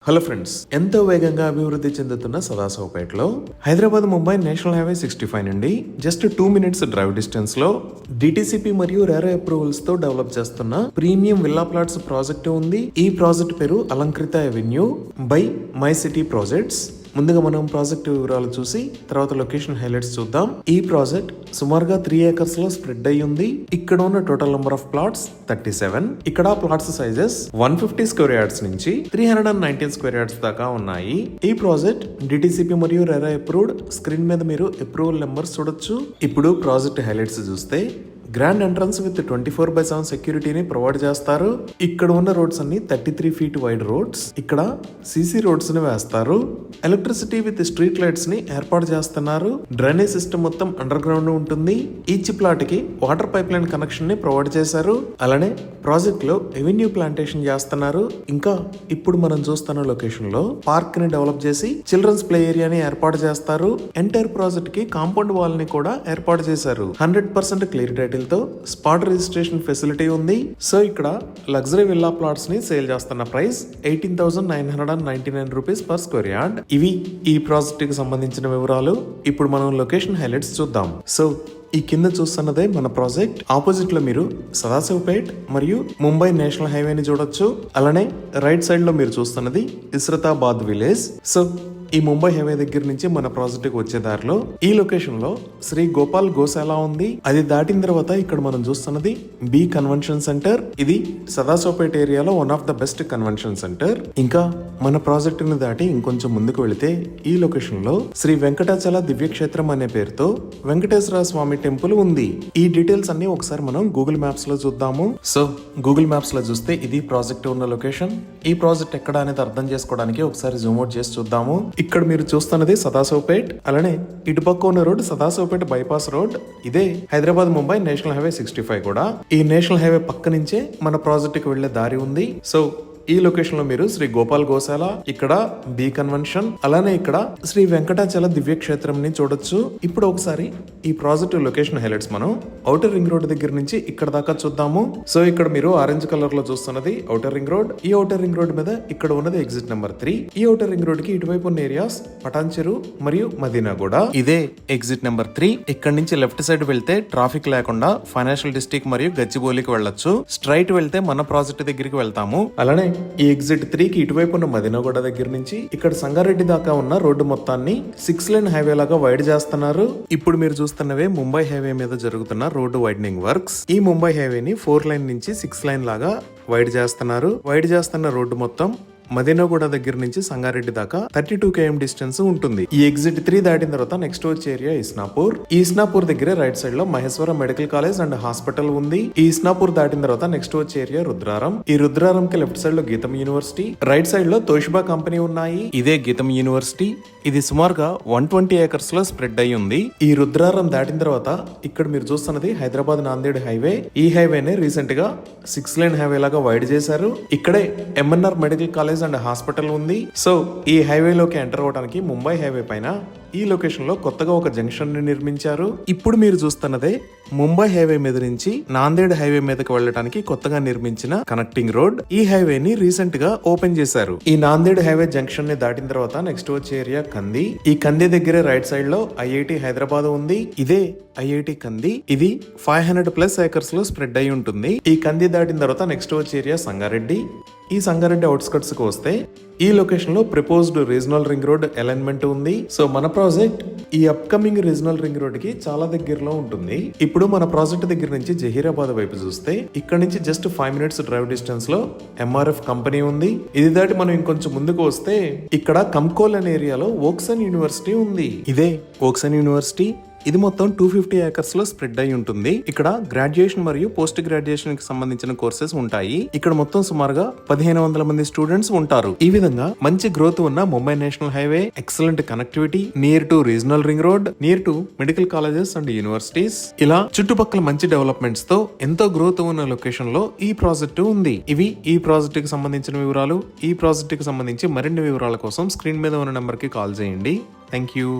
Hello friends, ఎంతో వేగంగా అభివృద్ధి చెందుతున్న సదాశివపేటలో హైదరాబాద్ ముంబై నేషనల్ హైవే 65 నుండి జస్ట్ 2 minutes డ్రైవ్ డిస్టెన్స్ లో డిటిసిపి మరియు రేరా అప్రూవల్స్ తో డెవలప్ చేస్తున్న ప్రీమియం విల్లా ప్లాట్స్ ప్రాజెక్ట్ ఉంది. ఈ ప్రాజెక్ట్ పేరు Alankrita Avenue by My City Projects. ముందుగా మనం ప్రాజెక్ట్ వివరాలు చూసి తర్వాత లొకేషన్ హైలైట్స్ చూద్దాం. ఈ ప్రాజెక్ట్ సుమారుగా 3 acres లో స్ప్రెడ్ అయి ఉంది. ఇక్కడ ఉన్న టోటల్ నెంబర్ ఆఫ్ ప్లాట్స్ 37. ఇక్కడ ప్లాట్స్ సైజెస్ 150 స్క్వేర్ యార్డ్స్ నుంచి 319 స్క్వేర్ యార్డ్స్ దాకా ఉన్నాయి. ఈ ప్రాజెక్ట్ డిటిసిపి మరియు రెరా అప్రూవ్డ్. స్క్రీన్ మీద మీరు అప్రూవల్ నెంబర్స్ చూడొచ్చు. ఇప్పుడు ప్రాజెక్ట్ హైలైట్స్ చూస్తే గ్రాండ్ ఎంట్రన్స్ విత్ 24/7 సెక్యూరిటీని ప్రొవైడ్ చేస్తారు. ఇక్కడ ఉన్న రోడ్స్ అన్ని 33 feet వైడ్ రోడ్స్. ఇక్కడ సిసి రోడ్స్ ని వేస్తారు. ఎలక్ట్రిసిటీ విత్ స్ట్రీట్ లైట్స్ ని ఏర్పాటు చేస్తున్నారు. డ్రైనేజ్ సిస్టమ్ మొత్తం అండర్ గ్రౌండ్ ఉంటుంది. ఈచ్ ప్లాట్ కి వాటర్ పైప్ లైన్ కనెక్షన్ ని ప్రొవైడ్ చేశారు. అలానే ప్రాజెక్ట్ లో ఎవెన్యూ ప్లాంటేషన్ చేస్తున్నారు. ఇంకా ఇప్పుడు మనం చూస్తున్న లొకేషన్ లో పార్క్ ని డెవలప్ చేసి చిల్డ్రన్స్ ప్లే ఏరియాని ఏర్పాటు చేస్తారు. ఎంటైర్ ప్రాజెక్ట్ కి కాంపౌండ్ వాల్ ని కూడా ఏర్పాటు చేశారు. 100% క్లియర్ టైటిల్ తో స్పాట్ రిజిస్ట్రేషన్ ఫెసిలిటీ ఉంది. సో ఇక్కడ లగ్జరీ విల్లా ప్లాట్స్ ని సేల్ చేస్తున్న price 18,999 rupees per square yard. ఇవి ఈ ప్రాజెక్ట్ కి సంబంధించిన వివరాలు. ఇప్పుడు మనం లొకేషన్ హైలైట్స్ చూద్దాం. సో ఈ కింద చూస్తున్నదే మన ప్రాజెక్ట్. ఆపోజిట్ లో మీరు సదాశివపేట్ మరియు ముంబై నేషనల్ హైవేని చూడొచ్చు. అలానే రైట్ సైడ్ లో మీరు చూస్తున్నది ఇస్రతాబాద్ విలేజ్. సో ఈ ముంబై హైవే దగ్గర నుంచి మన ప్రాజెక్ట్ కి వచ్చే దారిలో ఈ లొకేషన్ లో శ్రీ గోపాల్ గోశాల ఉంది. అది దాటిన తర్వాత ఇక్కడ మనం చూస్తున్నది బి కన్వెన్షన్ సెంటర్. ఇది సదాశివపేట ఏరియాలో one of the best convention centre. ఇంకా మన ప్రాజెక్ట్ ని దాటి ఇంకొంచెం ముందుకు వెళితే ఈ లొకేషన్ లో శ్రీ వెంకటాచల దివ్యక్షేత్రం అనే పేరుతో వెంకటేశ్వర స్వామి టెంపుల్ ఉంది. ఈ డీటెయిల్స్ అన్ని ఒకసారి మనం గూగుల్ మ్యాప్స్ లో చూద్దాము. సో గూగుల్ మ్యాప్స్ లో చూస్తే ఇది ప్రాజెక్ట్ ఉన్న లొకేషన్. ఈ ప్రాజెక్ట్ ఎక్కడ అనేది అర్థం చేసుకోవడానికి ఒకసారి జూమ్ అవుట్ చేసి చూద్దాము. ఇక్కడ మీరు చూస్తున్నది సదాశివపేట్. అలానే ఇటుపక్క ఉన్న రోడ్ సదాశివపేట బైపాస్ రోడ్. ఇదే హైదరాబాద్ ముంబై నేషనల్ హైవే 65 కూడా. ఈ నేషనల్ హైవే పక్క నుంచే మన ప్రాజెక్ట్ కి వెళ్లే దారి ఉంది. సో ఈ లొకేషన్ లో మీరు శ్రీ గోపాల్ గోశాల, ఇక్కడ బి కన్వెన్షన్, అలానే ఇక్కడ శ్రీ వెంకటాచల దివ్యక్షేత్రం ని చూడొచ్చు. ఇప్పుడు ఒకసారి ఈ ప్రాజెక్ట్ లొకేషన్ హైలైట్స్ మనం ఔటర్ రింగ్ రోడ్ దగ్గర నుంచి ఇక్కడ దాకా చూద్దాము. సో ఇక్కడ మీరు ఆరెంజ్ కలర్ లో చూస్తున్నది ఔటర్ రింగ్ రోడ్. ఈ ఔటర్ రింగ్ రోడ్ మీద ఇక్కడ ఉన్నది ఎగ్జిట్ నెంబర్ 3. ఈ ఔటర్ రింగ్ రోడ్ కి ఇటువైపు ఉన్న ఏరియాస్ పటాన్ చెరు మరియు మదీనా కూడా. ఇదే ఎగ్జిట్ నెంబర్ 3. ఇక్కడ నుంచి లెఫ్ట్ సైడ్ వెళ్తే ట్రాఫిక్ లేకుండా ఫైనాన్షియల్ డిస్ట్రిక్ట్ మరియు గచ్చిబౌలికి వెళ్ళొచ్చు. స్ట్రైట్ వెళ్తే మన ప్రాజెక్ట్ దగ్గరికి వెళ్తాము. అలానే ఈ ఎగ్జిట్ 3 కి ఇటువైపు ఉన్న మదీనాగూడ దగ్గర నుంచి ఇక్కడ సంగారెడ్డి దాకా ఉన్న రోడ్డు మొత్తాన్ని 6 lane హైవే లాగా వైడ్ చేస్తున్నారు. ఇప్పుడు మీరు చూస్తున్నవే ముంబై హైవే మీద జరుగుతున్న రోడ్డు వైడనింగ్ వర్క్స్. ఈ ముంబై హైవేని 4 lane నుంచి 6 lane లాగా వైడ్ చేస్తున్నారు. వైడ్ చేస్తున్న రోడ్డు మొత్తం మదీనాగూడ దగ్గర నుంచి సంగారెడ్డి దాకా 32 km డిస్టెన్స్ ఉంటుంది. ఈ ఎగ్జిట్ 3 దాటిన తర్వాత నెక్స్ట్ వచ్చే ఏరియా ఇస్నాపూర్. ఈ ఇస్నాపూర్ దగ్గర రైట్ సైడ్ లో Maheshwaram medical college and hospital ఉంది. ఈ ఇస్నాపూర్ దాటిన తర్వాత నెక్స్ట్ వచ్చే ఏరియా రుద్రారం. ఈ రుద్రారం కి లెఫ్ట్ సైడ్ లో గీతం యూనివర్సిటీ, రైట్ సైడ్ లో తోషిబా కంపెనీ ఉన్నాయి. ఇదే గీతం యూనివర్సిటీ. ఇది సుమారుగా 120 acres లో స్ప్రెడ్ అయి ఉంది. ఈ రుద్రారం దాటిన తర్వాత ఇక్కడ మీరు చూస్తున్నది హైదరాబాద్ నాందేడ్ హైవే. ఈ హైవేనే రీసెంట్ గా 6 lane హైవే లాగా వైడ్ చేశారు. ఇక్కడే MNR medical college and hospital ఉంది. సో ఈ హైవేలోకి ఎంటర్ అవడానికి ముంబై హైవే పైన ఈ లొకేషన్ లో కొత్తగా ఒక జంక్షన్ ని నిర్మించారు. ఇప్పుడు మీరు చూస్తున్నదే ముంబై హైవే మీద నుంచి నాందేడ్ హైవే మీదకి వెళ్ళడానికి కొత్తగా నిర్మించిన కనెక్టింగ్ రోడ్. ఈ హైవేని రీసెంట్ గా ఓపెన్ చేశారు. ఈ నాందేడ్ హైవే జంక్షన్ ని దాటిన తర్వాత నెక్స్ట్ వచ్చే ఏరియా కంది. ఈ కంది దగ్గరే రైట్ సైడ్ లో ఐఐటి హైదరాబాద్ ఉంది. ఇదే ఐఐటి కంది. ఇది 500+ acres లో స్ప్రెడ్ అయి ఉంటుంది. ఈ కంది దాటిన తర్వాత నెక్స్ట్ వచ్చే ఏరియా సంగారెడ్డి. ఈ సంగారెడ్డి అవుట్స్కట్స్ కు వస్తే ఈ లొకేషన్ లో proposed regional ring road alignment ఉంది. సో మన ప్రాజెక్ట్ ఈ అప్కమింగ్ రీజనల్ రింగ్ రోడ్ కి చాలా దగ్గరలో ఉంటుంది. ఇప్పుడు మన ప్రాజెక్ట్ దగ్గర నుంచి జహీరాబాద్ వైపు చూస్తే ఇక్కడ నుంచి జస్ట్ 5 minutes డ్రైవ్ డిస్టెన్స్ లో ఎంఆర్ఎఫ్ కంపెనీ ఉంది. ఇది దాటి మనం ఇంకొంచెం ముందుకు వస్తే ఇక్కడ కంకోల్ అనే ఏరియాలో ఓక్సన్ యూనివర్సిటీ ఉంది. ఇదే ఓక్సన్ యూనివర్సిటీ. ఇది మొత్తం 250 acres లో స్ప్రెడ్ అయి ఉంటుంది. ఇక్కడ గ్రాడ్యుయేషన్ మరియు పోస్ట్ గ్రాడ్యుయేషన్ కి సంబంధించిన కోర్సెస్ ఉంటాయి. ఇక్కడ మొత్తం సుమారుగా 1500 మంది స్టూడెంట్స్ ఉంటారు. ఈ విధంగా మంచి గ్రోత్ ఉన్న Mumbai national highway, excellent connectivity, near to regional ring road, near to medical colleges and universities, ఇలా చుట్టుపక్కల మంచి డెవలప్మెంట్స్ తో ఎంతో గ్రోత్ ఉన్న లొకేషన్ లో ఈ ప్రాజెక్టు ఉంది. ఇవి ఈ ప్రాజెక్ట్ కి సంబంధించిన వివరాలు. ఈ ప్రాజెక్ట్ కి సంబంధించి మరిన్ని వివరాల కోసం స్క్రీన్ మీద ఉన్న నెంబర్ కి కాల్ చేయండి. Thank you.